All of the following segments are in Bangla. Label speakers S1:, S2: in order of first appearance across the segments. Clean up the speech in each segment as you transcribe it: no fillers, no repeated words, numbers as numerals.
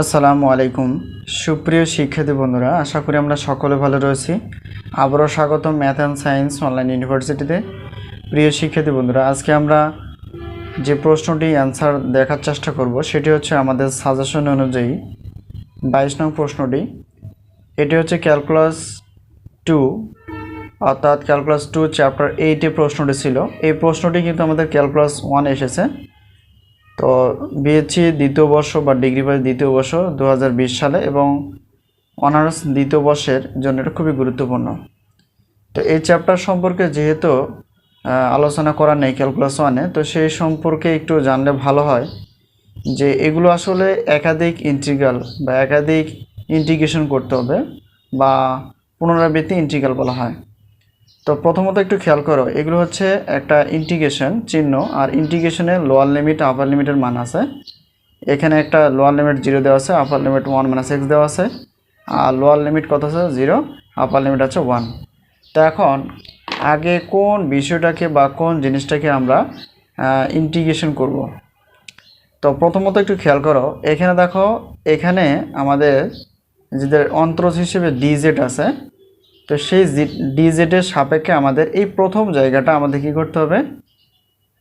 S1: আসসালামু আলাইকুম সুপ্রিয় শিক্ষার্থী বন্ধুরা, আশা করি আমরা সকলে ভালো রয়েছি। আবারও স্বাগতম ম্যাথ অ্যান্ড সায়েন্স অনলাইন ইউনিভার্সিটিতে। প্রিয় শিক্ষার্থী বন্ধুরা, আজকে আমরা যে প্রশ্নটি অ্যান্সার দেখার চেষ্টা করব সেটি হচ্ছে আমাদের সাজেশন অনুযায়ী 22 নং প্রশ্নটি। এটি হচ্ছে ক্যালকুলাস 2 অর্থাৎ ক্যালকুলাস 2 চ্যাপ্টার 8 প্রশ্নটি ছিল। এই প্রশ্নটি কিন্তু আমাদের ক্যালকুলাস 1 এসেছে। তো বিএসসি দ্বিতীয় বর্ষ বা ডিগ্রি পাস দ্বিতীয় বর্ষ 2020 সালে এবং অনার্স দ্বিতীয় বর্ষের জন্য এটা খুবই গুরুত্বপূর্ণ। তো এই চ্যাপ্টার সম্পর্কে যেহেতু আলোচনা করা নেই ক্যালকুলাস 1-এ, তো সেই সম্পর্কে একটু জানলে ভালো হয় যে এগুলো আসলে একাধিক ইন্টিগ্রাল বা একাধিক ইন্টিগ্রেশন করতে হবে বা পুনরাবৃত্তি ইন্টিগ্রাল বলা হয়। তো প্রথমত একটু খেয়াল করো, এগুলো হচ্ছে একটা ইন্টিগ্রেশন চিহ্ন, আর ইন্টিগ্রেশনের লোয়ার লিমিট আপার লিমিটের মান আছে। এখানে একটা লোয়ার লিমিট 0 দেওয়া আছে, আপার লিমিট 1 - x দেওয়া আছে, আর লোয়ার লিমিট কত আছে 0, আপার লিমিট আছে 1। তো এখন আগে কোন বিষয়টাকে বা কোন জিনিসটাকে আমরা ইন্টিগ্রেশন করব। তো প্রথমত একটু খেয়াল করো, এখানে দেখো, এখানে আমাদের যেদের অন্তরজ হিসেবে ডিজেড আছে, তো সেই ডিজেডের সাপেক্ষে আমাদের এই প্রথম জায়গাটা আমাদের কী করতে হবে,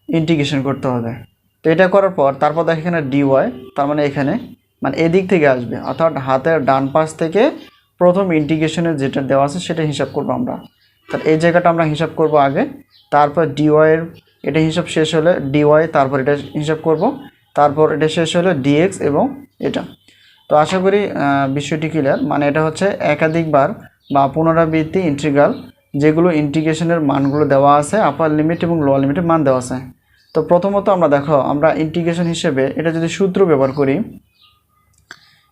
S1: ইন্টিগ্রেশন করতে হবে। তো এটা করার পর তারপর দেখো এখানে ডিওয়াই, তার মানে এখানে মানে এদিক থেকে আসবে, অর্থাৎ হাতের ডান পাশ থেকে প্রথম ইন্টিগ্রেশনের যেটা দেওয়া আছে সেটা হিসাব করব আমরা। তাহলে এই জায়গাটা আমরা হিসাব করব আগে, তারপর ডিওয়াইয়ের এটা হিসাব শেষ হলে ডিওয়াই, তারপর এটা হিসাব করব, তারপর এটা শেষ হলে ডিএক্স এবং এটা। তো আশা করি বিষয়টি ক্লিয়ার। মানে এটা হচ্ছে একাধিকবার বা পুনরাবৃত্তি ইন্টিগ্রাল, যেগুলো ইন্টিগ্রেশনের মানগুলো দেওয়া আছে, আপার লিমিট এবং লোয়ার লিমিটের মান দেওয়া আছে। তো প্রথমত আমরা দেখো, আমরা ইন্টিগ্রেশন হিসেবে এটা যদি সূত্র ব্যবহার করি,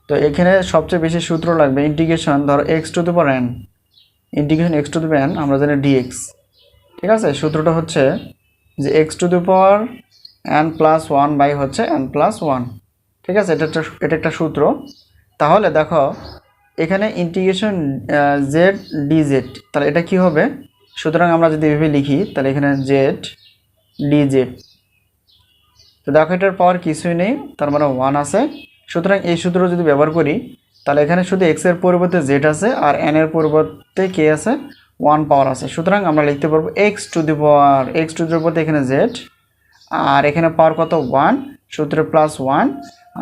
S1: তো এখানে সবচেয়ে বেশি সূত্র লাগবে ইন্টিগ্রেশন, ধরো x⁴n, ইন্টিগ্রেশন x⁴n আমরা জানি dx, ঠিক আছে। সূত্রটা হচ্ছে যে x⁴n+1 হচ্ছে n+1, ঠিক আছে। এটা একটা সূত্র। তাহলে দেখো এখানে ইন্টিগ্রেশন জেড ডিজেড, তাহলে এটা কি হবে, সুতরাং আমরা যদি এভাবে লিখি তাহলে এখানে জেড ডিজেড। তো দেখো এটার পাওয়ার কিছুই নেই, তার মানে 1 আছে। সুতরাং এই সূত্র যদি ব্যবহার করি তাহলে এখানে শুধু x এর পরিবর্তে জেড আছে আর n এর পরিবর্তে কে আছে, 1 পাওয়ার আছে। সুতরাং আমরা লিখতে পারবো x⁴ এখানে জেড, আর এখানে পাওয়ার কত 1, সূত্রে +1,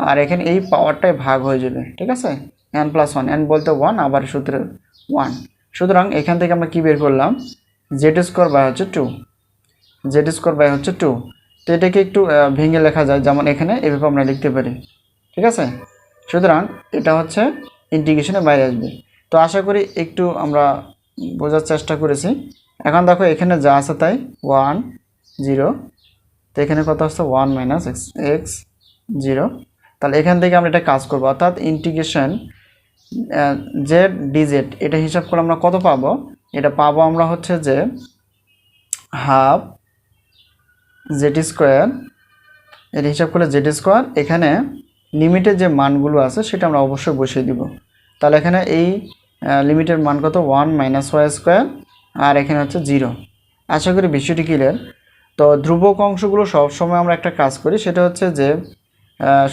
S1: আর এখানে এই পাওয়ারটাই ভাগ হয়ে যাবে, ঠিক আছে। n+1, n বলতে 1, আবার সূত্রে 1। সুতরাং এখান থেকে আমরা কি বের করলাম, z² হচ্ছে 2, z² হচ্ছে 2। তো এটাকে একটু ভেঙে লেখা যায়, যেমন এখানে এভাবে আমরা লিখতে পারি, ঠিক আছে। সুতরাং এটা হচ্ছে ইন্টিগ্রেশনের বাইরে আসবে। তো আশা করি একটু আমরা বোঝার চেষ্টা করেছি। এখন দেখো এখানে যা আছে তাই 1 0, তো এখানে কত আসছে 1 - x 0। তাহলে এখান থেকে আমরা এটা কাজ করব, অর্থাৎ ইন্টিগ্রেশন জেড ডিজেড এটা হিসাব করে আমরা কত পাবো, এটা পাবো আমরা হচ্ছে যে হাফ z², এটা হিসাব করলে z²। এখানে লিমিটের যে মানগুলো আছে সেটা আমরা অবশ্যই বসিয়ে দিব। তাহলে এখানে এই লিমিটের মান কত 1 - y², আর এখানে হচ্ছে 0। আশা করি বিষয়টি ক্লিয়ার। তো ধ্রুবক অংশগুলো সবসময় আমরা একটা কাজ করি, সেটা হচ্ছে যে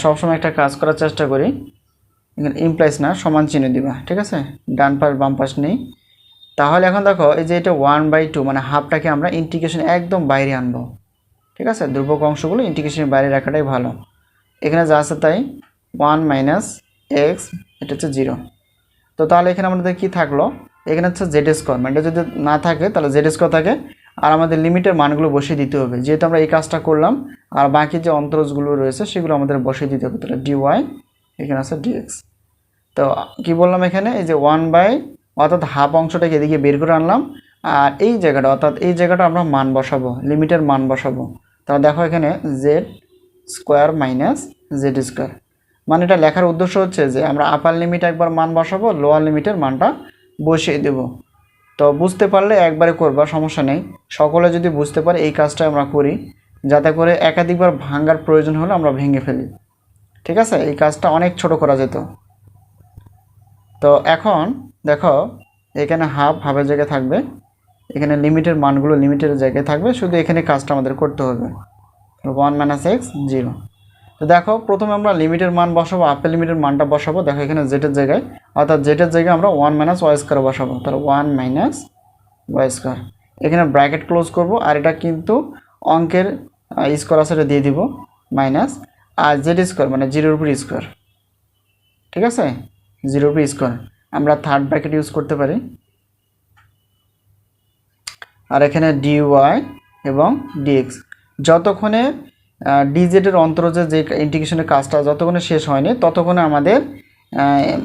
S1: সবসময় একটা কাজ করার চেষ্টা করি, এখানে ইমপ্লাইজ না, সমান চিহ্ন দিবা, ঠিক আছে, ডান পাশ বাম পাশ নেই। তাহলে এখন দেখো এই যে এটা 1/2 মানে হাফটাকে আমরা ইন্টিগ্রেশন একদম বাইরে আনবো, ঠিক আছে। ধ্রুবক অংশগুলো ইন্টিগ্রেশনের বাইরে রাখাটাই ভালো। এখানে যা আছে তাই 1 - x, এটা হচ্ছে 0। তো তাহলে এখানে আমাদের কি থাকলো, এখানে হচ্ছে z², মানে এটা যদি না থাকে তাহলে z² থাকে, আর আমাদের লিমিটের মানগুলো বসিয়ে দিতে হবে, যেহেতু আমরা এই কাজটা করলাম, আর বাকি যে অন্তরজগুলো রয়েছে সেগুলো আমাদের বসিয়ে দিতে হবে। তাহলে dy, এখানে আছে dx। তো কি বললাম, এখানে এই যে 1/, অর্থাৎ হাফ অংশটাকে এদিকে বের করে আনলাম, আর এই জায়গাটা অর্থাৎ এই জায়গাটা আমরা মান বসাবো, লিমিটের মান বসাবো। তাহলে দেখো এখানে z² - z², মানে এটা লেখার উদ্দেশ্য হচ্ছে যে আমরা আপার লিমিট একবার মান বসাবো, লোয়ার লিমিটের মানটা বসিয়ে দেব। তো বুঝতে পারলে একবারে করবা, সমস্যা নেই। সকলে যদি বুঝতে পারে এই কাজটা আমরা করি, যাতে করে একাধিকবার ভাঙার প্রয়োজন হলে আমরা ভেঙে ফেলি, ঠিক আছে। এই কাজটা অনেক ছোট করা যেত। তো এখন দেখো এখানে হাফের জায়গায় থাকবে, এখানে লিমিটের মানগুলো লিমিটের জায়গায় থাকবে, শুধু এখানে কাজটা আমাদের করতে হবে, 1 - x 0। তো দেখো প্রথমে আমরা লিমিটের মান বসাবো, আপার লিমিটের মানটা বসাবো। দেখো এখানে জেটের জায়গায়, অর্থাৎ জেটের জায়গায় আমরা 1 - y² বসাবো, তাহলে 1 - y²। এখানে ব্র্যাকেট ক্লোজ করব, আর এটা কিন্তু অঙ্কের স্কোয়ার আছে, এটা দিয়ে দিব মাইনাস, আর জেড স্কোয়ার মানে 0-এর উপর স্কোয়ার, ঠিক আছে, 0-এর উপর স্কোয়ার। আমরা থার্ড ব্র্যাকেট ইউজ করতে পারি, আর এখানে dy এবং dx। যতক্ষণে ডিজেটের অন্তরজে যে ইন্টিগ্রেশনের কাজটা যতক্ষণে শেষ হয়নি ততক্ষণে আমাদের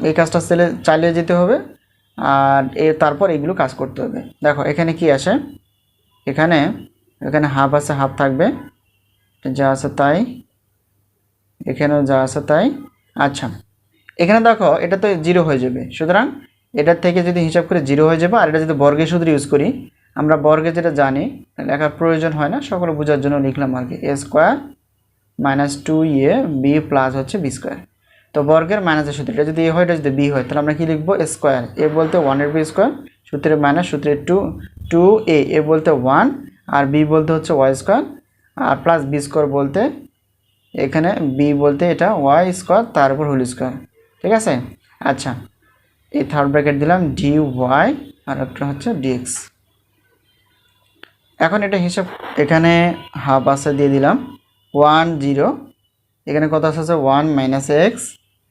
S1: এই কাজটা চালিয়ে যেতে হবে, আর তারপর এইগুলো কাজ করতে হবে। দেখো এখানে কি আসে, এখানে হাফ আছে, হাফ থাকবে, যা আছে তাই, এখানেও যা আছে তাই। আচ্ছা এখানে দেখো এটা তো 0 হয়ে যাবে, সুতরাং এটার থেকে যদি হিসাব করে 0 হয়ে যাবে। আর এটা যদি বর্গের সূত্র ইউজ করি, আমরা বর্গে যেটা জানি, লেখার প্রয়োজন হয় না, সকলে বোঝার জন্য লিখলাম আর কি, a² - 2ab প্লাস হচ্ছে b²। তো বর্গের মাইনাসের সূত্র, এটা যদি a হয়, এটা যদি b হয়, তাহলে আমরা কি লিখবো, a², a বলতে 1-এর b² সূত্রে মাইনাস সূত্রে 2a, a বলতে 1 আর b বলতে হচ্ছে y², আর প্লাস b² বলতে এখানে b বলতে এটা y² তার উপর হোল স্কোয়ার, ঠিক আছে। আচ্ছা এই থার্ড ব্র্যাকেট দিলাম dy আর একটা হচ্ছে dx। এখন এটা হিসাব, এখানে হাফ আছে দিয়ে দিলাম 1 0, এখানে কত আছে 1 - x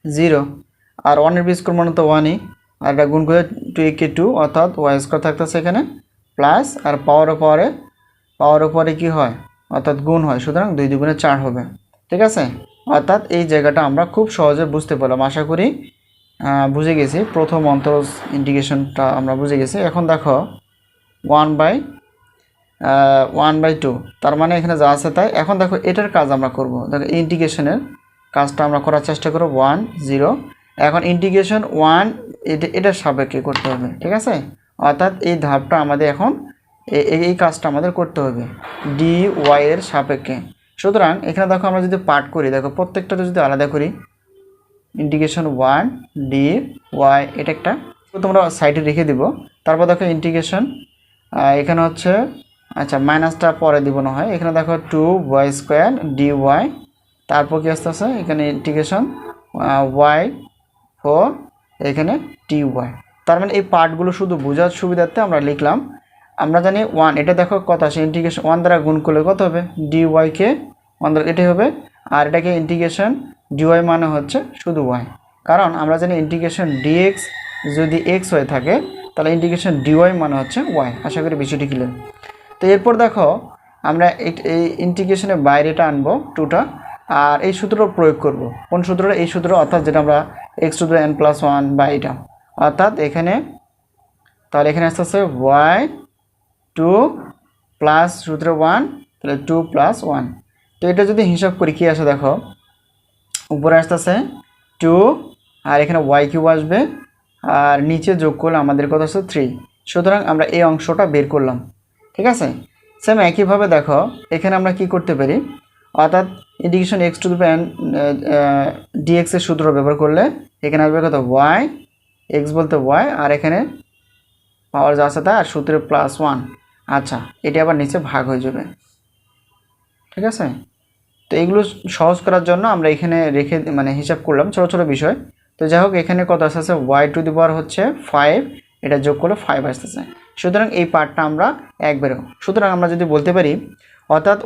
S1: 0, আর 1-এর b² মানে তো 1ই, আর এটা গুণ করে 2a কে 2, অর্থাৎ y² থাকতেছে এখানে প্লাস, আর পাওয়ার উপরে কি হয়, অর্থাৎ গুণ হয়, সুতরাং 2 2 4 হবে, ঠিক আছে। অর্থাৎ এই জায়গাটা আমরা খুব সহজে বুঝতে পারলাম, আশা করি বুঝে গেছি। প্রথম অন্তরজ ইন্টিগ্রেশনটা আমরা বুঝে গেছি। এখন দেখো 1/2, তার মানে এখানে যা আছে তাই। এখন দেখো এটার কাজ আমরা করব, দেখো ইন্টিগ্রেশনের কাজটা আমরা করার চেষ্টা করব 1 0। এখন ইন্টিগ্রেশন 1 এটার সাপেক্ষে করতে হবে, ঠিক আছে। অর্থাৎ এই ধাপটা আমাদের এখন এই কাজটা আমাদের করতে হবে dy এর সাপেক্ষে। সুতরাং এখানে দেখো আমরা যদি পার্ট করি, দেখো প্রত্যেকটা যদি আলাদা করি, ইন্টিগ্রেশন 1 dy এটা একটা তোমরা সাইডে রেখে দিব। তারপর দেখো ইন্টিগ্রেশন এখানে হচ্ছে, আচ্ছা মাইনাসটা পরে দিব না হয়, এখানে দেখো 2y² dy, তারপর কি আসতেছে এখানে ইন্টিগ্রেশন y4 এখানে dy। তার মানে এই পার্টগুলো শুধু বোঝার সুবিধার্থে আমরা লিখলাম। আমরা জানি 1, এটা দেখো কত আসে, ইন্টিগ্রেশন 1 দ্বারা গুণ করলে কত হবে, dy কে 1 দ্বারা, এটাই হবে। আর এটাকে ইন্টিগ্রেশন dy মানে হচ্ছে শুধু y, কারণ আমরা জানি ইন্টিগ্রেশন dx যদি x হয়ে থাকে তাহলে ইন্টিগ্রেশন dy মানে হচ্ছে y। আশা করি বিষয়টি ক্লিয়ার। তো এরপর দেখো আমরা এই ইন্টিগ্রেশনের বাইরেটা আনবো 2টা, আর এই সূত্রটা প্রয়োগ করব। কোন সূত্রটা, এই সূত্র, অর্থাৎ যেটা আমরা x⁻n+1 বা এটা, অর্থাৎ এখানে তাহলে এখানে আসতেছে y2 প্লাস সূত্রে 1, তাহলে 2 + 1। তো এটা যদি হিসাব করি কি আসে, দেখো উপরে আসতেছে 2, আর এখানে y³ আসবে, আর নিচে যোগ করলে আমাদের কত আসছে 3। সুতরাং আমরা এই অংশটা বের করলাম, ঠিক আছে। সেম একইভাবে দেখো এখানে আমরা কি করতে পারি, অর্থাৎ ইন্টিগ্রেশন x⁻n dx এর সূত্র ব্যবহার করলে এখানে আসবে কত y, x বলতে y, আর এখানে পাওয়ার যা আছে তা, আর সূত্রে +1। আচ্ছা এটি আবার নিচে ভাগ হয়ে যাবে, ঠিক আছে। তো এইগুলো সহজ করার জন্য আমরা এখানে রেখে মানে হিসাব করলাম ছোট ছোট বিষয়। তো যাই হোক এখানে কত আসতেছে y² হচ্ছে 5, এটা যোগ করলে 5 আসতেছে। সুতরাং এই পার্টটা আমরা একবারে, সুতরাং আমরা যদি বলতে পারি, অর্থাৎ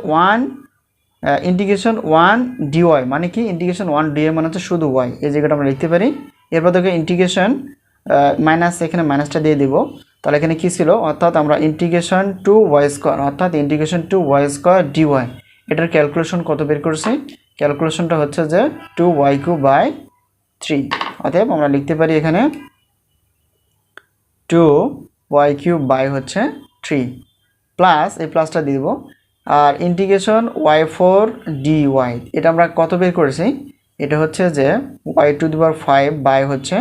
S1: ইন্টিগ্রেশন 1 dy মানে কি, ইন্টিগ্রেশন 1 dy মানে হচ্ছে শুধু y, এই জায়গাটা আমরা লিখতে পারি। এরপর দেখো ইন্টিগ্রেশন মাইনাস, এখানে মাইনাসটা দিয়ে দিব, তাহলে এখানে কি ছিল, অর্থাৎ আমরা ইন্টিগ্রেশন 2y², অর্থাৎ ইন্টিগ্রেশন 2y² dy, এটার ক্যালকুলেশন কত বের করছি, ক্যালকুলেশনটা হচ্ছে যে 2y³/3। অতএব আমরা লিখতে পারি এখানে 2y³ প্লাস এই প্লাসটা দিয়ে দিব, আর ইন্টিগ্রেশন y4 dy, এটা আমরা কত বের করেছি, এটা হচ্ছে যে y⁵ হচ্ছে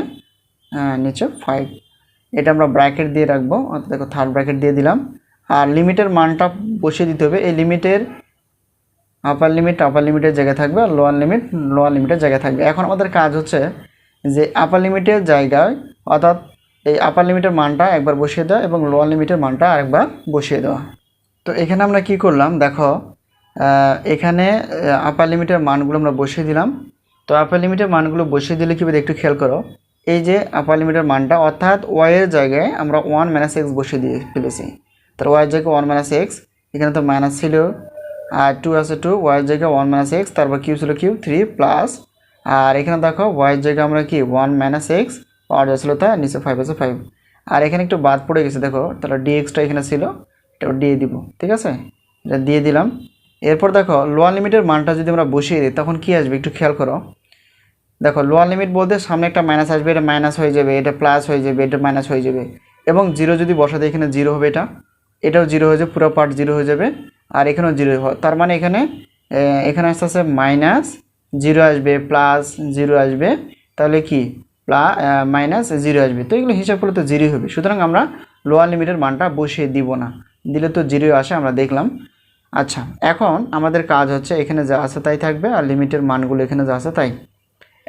S1: নিচে 5, এটা আমরা ব্র্যাকেট দিয়ে রাখবো, অর্থাৎ দেখো থার্ড ব্র্যাকেট দিয়ে দিলাম। আর লিমিটের মানটা বসিয়ে দিতে হবে, এই লিমিটের আপার লিমিটের জায়গায় থাকবে, আর লোয়ার লিমিটের জায়গায় থাকবে। এখন আমাদের কাজ হচ্ছে যে আপার লিমিটের জায়গায়, অর্থাৎ এই আপার লিমিটের মানটা একবার বসিয়ে দেওয়া এবং লোয়ার লিমিটের মানটা আরেকবার বসিয়ে দেওয়া। তো এখানে আমরা কি করলাম, দেখো এখানে আপার লিমিটের মানগুলো আমরা বসিয়ে দিলাম। তো আপার লিমিটের মানগুলো বসিয়ে দিলে কী হবে একটু খেয়াল করো, এই যে আপার লিমিটের মানটা অর্থাৎ ওয়াইয়ের জায়গায় আমরা 1 - x বসিয়ে দিয়ে ফেলেছি। তার ওয়াইয়ের জায়গায় 1 - x, এখানে তো মাইনাস ছিল আর 2 আছে 2, ওয়াইয়ের জায়গায় 1 - x, তারপর কিউ ছিল কিউ 3 প্লাস, আর এখানে দেখো ওয়াইয়ের জায়গায় আমরা কি 1 - x পাওয়ার যাচ্ছিলো তাই, নিচে 5 আছে 5, আর এখানে একটু বাদ পড়ে গেছে দেখো, তাহলে ডিএক্সটা এখানে ছিল, এটা দিয়ে দিব। ঠিক আছে, এটা দিয়ে দিলাম। এরপর দেখো লোয়ার লিমিটের মানটা যদি আমরা বসিয়ে দিই তখন কি আসবে একটু খেয়াল করো। দেখো লোয়ার লিমিট বলতে সামনে একটা মাইনাস আসবে, এটা মাইনাস হয়ে যাবে, এটা প্লাস হয়ে যাবে, এটা মাইনাস হয়ে যাবে, এবং জিরো যদি বসাতে এখানে জিরো হবে, এটাও জিরো হয়ে যাবে, পুরো পার্ট জিরো হয়ে যাবে, আর এখানেও জিরো হবে। তার মানে এখানে আস্তে আস্তে মাইনাস জিরো আসবে, প্লাস জিরো আসবে, তাহলে কি মাইনাস জিরো আসবে। তো এগুলো হিসাব করলে তো জিরোই হবে, সুতরাং আমরা লোয়ার লিমিটের মানটা বসিয়ে দিব না, দিলে তো জিরোই আসে, আমরা দেখলাম। আচ্ছা, এখন আমাদের কাজ হচ্ছে এখানে যা আছে তাই থাকবে, আর লিমিটের মানগুলো এখানে যা আছে তাই।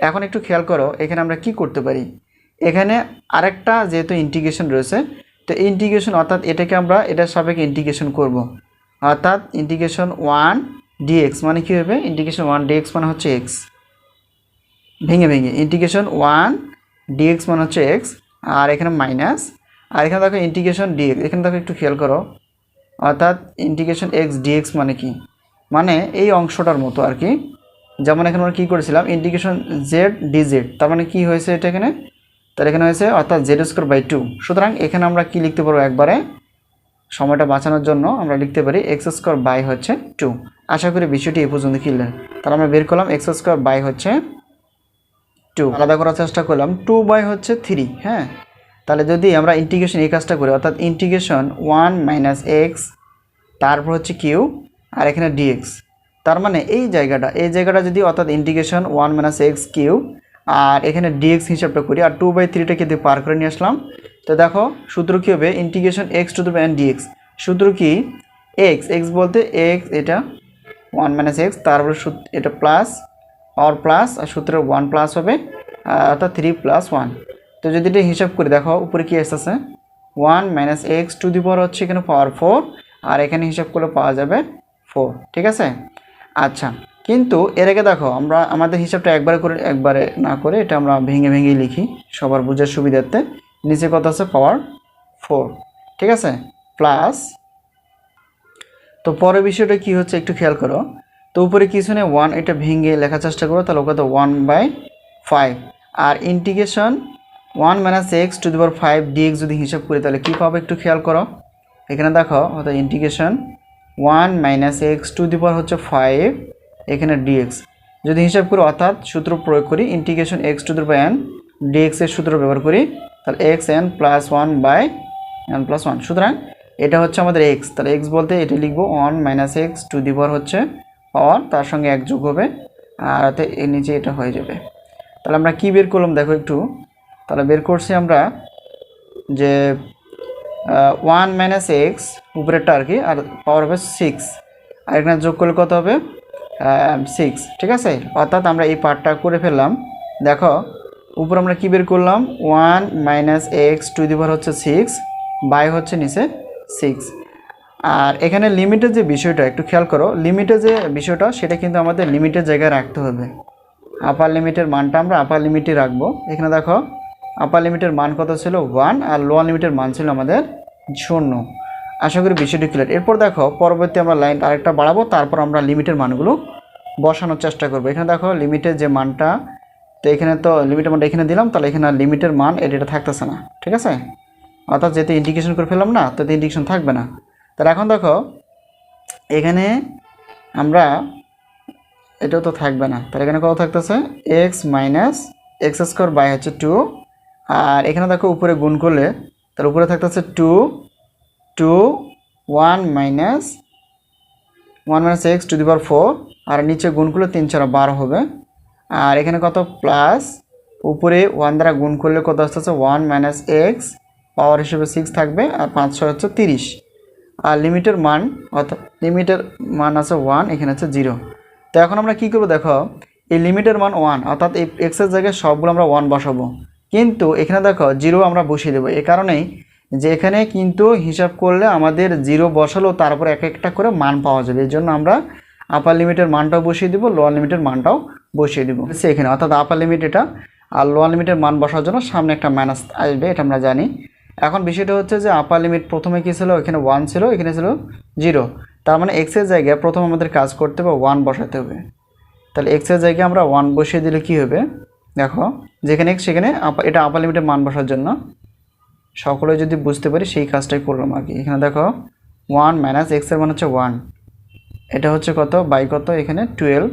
S1: এখন একটু খেয়াল করো, এখানে আমরা কি করতে পারি, এখানে আরেকটা যেহেতু ইন্টিগ্রেশন রয়েছে, তো ইন্টিগ্রেশন অর্থাৎ এটাকে আমরা এটার সাপেক্ষে ইন্টিগ্রেশন করব, অর্থাৎ ইন্টিগ্রেশন 1 dx মানে কী হবে, ইন্টিগ্রেশন 1 dx মানে হচ্ছে x, ভেঙে ইন্টিগ্রেশন 1 dx মানে হচ্ছে x, আর এখানে মাইনাস, আর এখানে দেখো ইন্টিগ্রেশন dx, এখানে দেখো একটু খেয়াল করো, অর্থাৎ ইন্টিগ্রেশন x dx মানে কি, মানে এই অংশটার মতো আর কি, যেমন এখানে আমরা কী করেছিলাম ইন্টিগ্রেশন z dz, তার মানে কী হয়েছে এটা এখানে, তাহলে এখানে হয়েছে অর্থাৎ z²/2। সুতরাং এখানে আমরা কি লিখতে পারবো, একবারে সময়টা বাঁচানোর জন্য আমরা লিখতে পারি x²/2। আশা করি বিষয়টি এই পর্যন্ত ক্লিয়ার। তাহলে আমরা বের করলাম x²/2, আলাদা করার চেষ্টা করলাম 2/3। হ্যাঁ, তাহলে যদি আমরা ইন্টিগ্রেশন এই কাজটা করি, অর্থাৎ ইন্টিগ্রেশন 1 - x, তারপর হচ্ছে কিউ, আর এখানে dx, তার মানে এই জায়গাটা যদি অর্থাৎ ইন্টিগ্রেশন 1 - x কিউ, আর এখানে dx হিসাবটা করি, আর 2/3টাকে দিয়ে পার করে নিয়ে আসলাম। তো দেখো সূত্র কী হবে, ইন্টিগ্রেশন x⁴ dx, সূত্র কি x বলতে x, এটা 1 - x, তারপরে এটা প্লাস পাওয়ার প্লাস, আর সূত্রের 1 প্লাস হবে, অর্থাৎ 3 + 1। তো যদি এটা হিসাব করি দেখো উপরে কি আসতেছে 1 - x⁴ হচ্ছে এখানে পাওয়ার 4, আর এখানে হিসাব করলে পাওয়া যাবে 4। ঠিক আছে, আচ্ছা, কিন্তু এর আগে দেখো আমরা আমাদের হিসাবটা একবারে না করে এটা আমরা ভেঙে লিখি সবার বোঝার সুবিধার্থে। নিচে কত আছে পাওয়ার 4, ঠিক আছে, প্লাস, তো পরের বিষয়টা কি হচ্ছে একটু খেয়াল করো, তো উপরে কিছু নেই 1, এটা ভেঙে লেখার চেষ্টা করো, তাহলে কত 1/5, আর ইন্টিগ্রেশন 1 - x⁵ dx যদি হিসাব করি তাহলে কী পাবো একটু খেয়াল করো, এখানে দেখো অর্থাৎ ইন্টিগ্রেশন 1 - x⁵ হচ্ছে 5, এখানে dx যদি হিসাব করি, অর্থাৎ সূত্র প্রয়োগ করি, ইন্টিগ্রেশন x⁴n dx এর সূত্র ব্যবহার করি, তাহলে xn + 1/n+1। সুতরাং এটা হচ্ছে আমাদের x, তাহলে x বলতে এটা লিখবো 1 - x⁵ হচ্ছে পাওয়ার, তার সঙ্গে 1 যোগ হবে, আর এর নিচে এটা হয়ে যাবে। তাহলে আমরা কি বের করলাম দেখো একটু, তাহলে বের করছি আমরা যে 1 - x উপরেরটা আর কি, আর পাওয়ার হবে 6, আর এখানে যোগ করলে কত হবে 6। ঠিক আছে, অর্থাৎ আমরা এই পার্টটা করে ফেললাম। দেখো উপরে আমরা কি বের করলাম 1 - x⁵ হচ্ছে 6, বাই হচ্ছে নিচে 6, আর এখানে লিমিটের যে বিষয়টা একটু খেয়াল করো, লিমিটের যে বিষয়টা সেটা কিন্তু আমাদের লিমিটের জায়গায় রাখতে হবে। আপার লিমিটের মানটা আমরা আপার লিমিটে রাখবো। এখানে দেখো আপার লিমিটের মান কত ছিল 1, আর লোয়ার লিমিটের মান ছিল আমাদের 0। আশা করি বিষয়টি ক্লিয়ার। এরপর দেখো পরবর্তী আমরা লাইন আরেকটা বাড়াবো, তারপর আমরা লিমিটের মানগুলো বসানোর চেষ্টা করবো। এখানে দেখো লিমিটের যে মানটা, তো এখানে তো লিমিটের মানটা এখানে দিলাম, তাহলে এখানে লিমিটের মান এটা থাকতেছে না। ঠিক আছে, অর্থাৎ যেহেতু ইন্টিগ্রেশন করে ফেললাম না, তো ইন্টিগ্রেশন থাকবে না। তাহলে এখন দেখো এখানে আমরা এটাও তো থাকবে না, তাহলে এখানে কত থাকতেছে x - x² হচ্ছে 2, আর এখানে দেখো উপরে গুণ করলে তার উপরে থাকতেছে 2 1 - x⁴, আর নিচে গুণ করলে 3 × 4 = 12 হবে, আর এখানে কত প্লাস উপরে 1 দ্বারা গুণ করলে কত আসতেছে 1 - x পাওয়ার হিসেবে 6 থাকবে, আর 5 × 6 হচ্ছে 30, আর লিমিটের মান অর্থাৎ লিমিটের মান আছে 1, এখানে আছে 0। তো এখন আমরা কি করব দেখো, এই লিমিটের মান 1, অর্থাৎ এই এক্সের জায়গায় সবগুলো আমরা 1 বসাবো, কিন্তু এখানে দেখো 0 আমরা বসিয়ে দেবো। এই কারণেই যে এখানে কিন্তু হিসাব করলে আমাদের 0 বসালেও তারপর এক একটা করে মান পাওয়া যাবে, এই জন্য আমরা আপার লিমিটের মানটাও বসিয়ে দিব, লোয়ার লিমিটের মানটাও বসিয়ে দিব এখানে, অর্থাৎ আপার লিমিট এটা আর লোয়ার লিমিটের মান বসার জন্য সামনে একটা মাইনাস আসবে, এটা আমরা জানি। এখন বিষয়টা হচ্ছে যে আপার লিমিট প্রথমে কী ছিল, এখানে 1 ছিল, এখানে ছিল 0, তার মানে এক্সের জায়গায় প্রথম আমাদের কাজ করতে হবে 1 বসাতে হবে। তাহলে এক্সের জায়গায় আমরা 1 বসিয়ে দিলে কি হবে, দেখো যেখানে x সেখানে এটা আপার লিমিটের মান বসার জন্য সকলে যদি বুঝতে পারি সেই কাজটাই করলাম আর কি। এখানে দেখো 1 মাইনাস এক্সের মান হচ্ছে 1, এটা হচ্ছে কত বাই কত এখানে 12,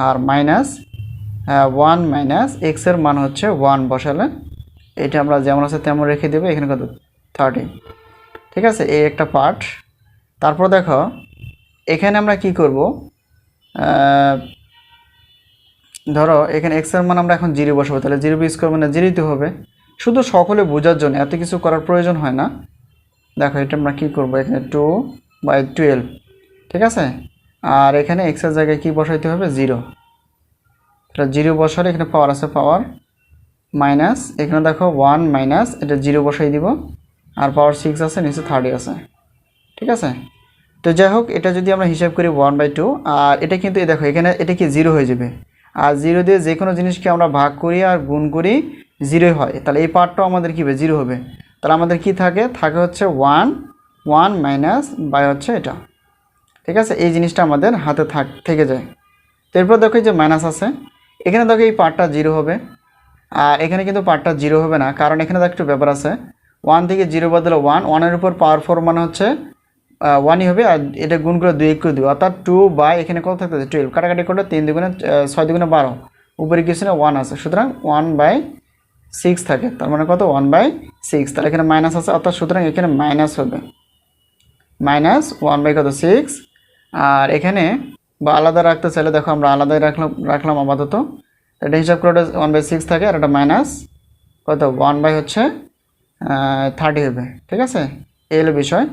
S1: আর মাইনাস 1 মাইনাস এক্সের মান হচ্ছে 1 বসালে এটা আমরা যেমন আছে তেমন রেখে দেবো, এখানে কত 30, ঠিক আছে, এই একটা পার্ট। তারপর দেখো এখানে আমরা কি করব, ধরো এখানে এক্সের মান আমরা এখন 0 বসাবো, তাহলে 0 স্কোয়ার মানে 0তে হবে, শুধু সকলে বোঝার জন্য, এত কিছু করার প্রয়োজন হয় না। দেখো এটা আমরা কী করবো, এখানে 2/12, ঠিক আছে, আর এখানে এক্সের জায়গায় কি বসাইতে হবে 0, তাহলে 0 বসালে এখানে পাওয়ার আছে পাওয়ার মাইনাস, এখানে দেখো 1 মাইনাস এটা 0 বসাই দিব, আর পাওয়ার 6 আছে, নিচে 30 আছে, ঠিক আছে। তো যাই হোক এটা যদি আমরা হিসাব করি 1/2, আর এটা কিন্তু দেখো এখানে এটা কি 0 হয়ে যাবে, আর 0 দিয়ে যে কোনো জিনিসকে আমরা ভাগ করি আর গুণ করি 0 হয়, তাহলে এই পার্টটাও আমাদের কী হবে 0 হবে। তাহলে আমাদের কি থাকে হচ্ছে 1 মাইনাস বাই হচ্ছে এটা, ঠিক আছে, এই জিনিসটা আমাদের হাতে থেকে যায়। তো এরপর দেখো যে মাইনাস আছে, এখানে দেখো এই পার্টটা 0 হবে, আর এখানে কিন্তু পার্টটা 0 হবে না, কারণ এখানে দেখো একটু ব্যাপার আছে, 1 থেকে 0 বদলে 1 এর উপর পাওয়ার 4 মানে হচ্ছে 1ই হবে, আর এটা গুণ করে 2 করে 2, অর্থাৎ 2 বাই এখানে কত থাকতেছে 12, কাটাকাটি করে 3 দুগুণে 6 দুগুণে 12, উপরে কিছু না 1 আছে, সুতরাং 1/6 থাকে, তার মানে কত 1/6, তাহলে এখানে মাইনাস আছে, অর্থাৎ সুতরাং এখানে মাইনাস হবে মাইনাস 1/6, আর এখানে বা আলাদা রাখতে চাইলে দেখো আমরা আলাদাই রাখলাম আপাতত, এটা হিসাব করে 1/6 থাকে, আর এটা মাইনাস কত 1/30 হবে, ঠিক আছে, এই হলো বিষয়।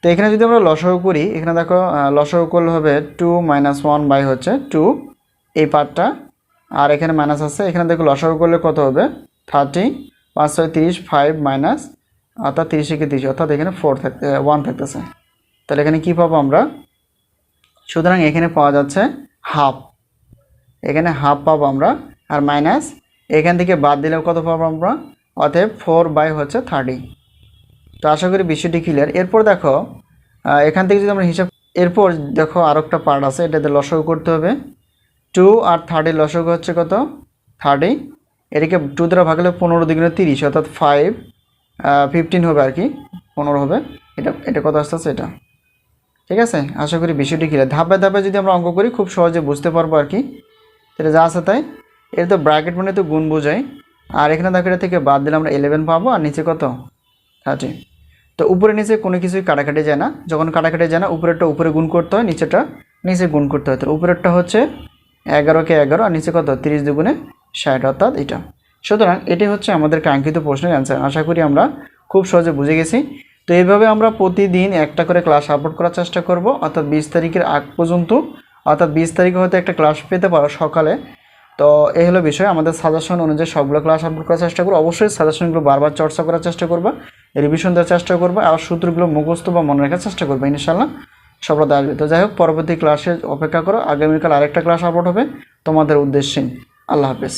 S1: তো এখানে যদি আমরা লসাগু করি, এখানে দেখো লসাগু করলে হবে 2 মাইনাস 1/2 এই পার্টটা, আর এখানে মাইনাস আছে, এখানে দেখো লসাগু করলে কত হবে 30, 5 6 30, 5 মাইনাস অর্থাৎ 30 থেকে 30, অর্থাৎ এখানে 1 থাকতেছে, তাহলে এখানে কি পাবো আমরা, সুতরাং এখানে পাওয়া যাচ্ছে হাফ, এখানে হাফ পাবো আমরা, আর মাইনাস এখান থেকে বাদ দিলেও কত পাবো আমরা, অতএব 4/30। তো আশা করি বিষয়টি ক্লিয়ার। এরপর দেখো এখান থেকে যদি আমরা হিসাব, এরপর দেখো আরও একটা পার্ট আছে, এটাতে লসাগু করতে হবে, 2 আর 30 লসাগু হচ্ছে কত 30, এটাকে 2 দ্বারা ভাগলে 15 দুগুণে 30, অর্থাৎ 15 হবে আর কি, 15 হবে, এটা কত আসতেছে এটা, ঠিক আছে। আশা করি বিষয়টি ক্লিয়ার। ধাপে ধাপে যদি আমরা অঙ্ক করি খুব সহজে বুঝতে পারবো আর কি, এটা যা আছে তাই, এটা তো ব্র্যাকেট মানে তো গুণ বোঝায়, আর এখানে দেখো এটা থেকে বাদ দিলে আমরা 11 পাবো, আর নিচে কত 30। তো উপরে নিচে কোনো কিছুই কাটাকাটি যায় না, যখন কাটাকাটি যায় না উপরেরটা উপরে গুণ করতে হয়, নিচেটা নিচে গুণ করতে হয়, তো উপরেরটা হচ্ছে 11 কে 11, আর নিচে কত 30 দুগুণে 60, অর্থাৎ এটা। সুতরাং এটাই হচ্ছে আমাদের কাঙ্ক্ষিত প্রশ্নের অ্যান্সার। আশা করি আমরা খুব সহজে বুঝে গেছি। তো এইভাবে আমরা প্রতিদিন একটা করে ক্লাস আপলোড করার চেষ্টা করব, অর্থাৎ 20 তারিখের আগ পর্যন্ত, অর্থাৎ 20 তারিখে হয়তো একটা ক্লাস পেতে পারো সকালে। তো এই হলো বিষয়, আমাদের সাজেশন অনুযায়ী সবগুলো ক্লাস আপলোড করার চেষ্টা করবো। অবশ্যই সাজেশনগুলো বারবার চর্চা করার চেষ্টা করবা, রিভিশন দেওয়ার চেষ্টা করবো, আর সূত্রগুলো মুখস্থ বা মনে রাখার চেষ্টা করবো, ইনশাআল্লাহ সফলতা আসবে। তো যাই হোক, পরবর্তী ক্লাসে অপেক্ষা করো, আগামীকাল আরেকটা ক্লাস আপলোড হবে তোমাদের উদ্দেশ্যে। আল্লাহ হাফেজ।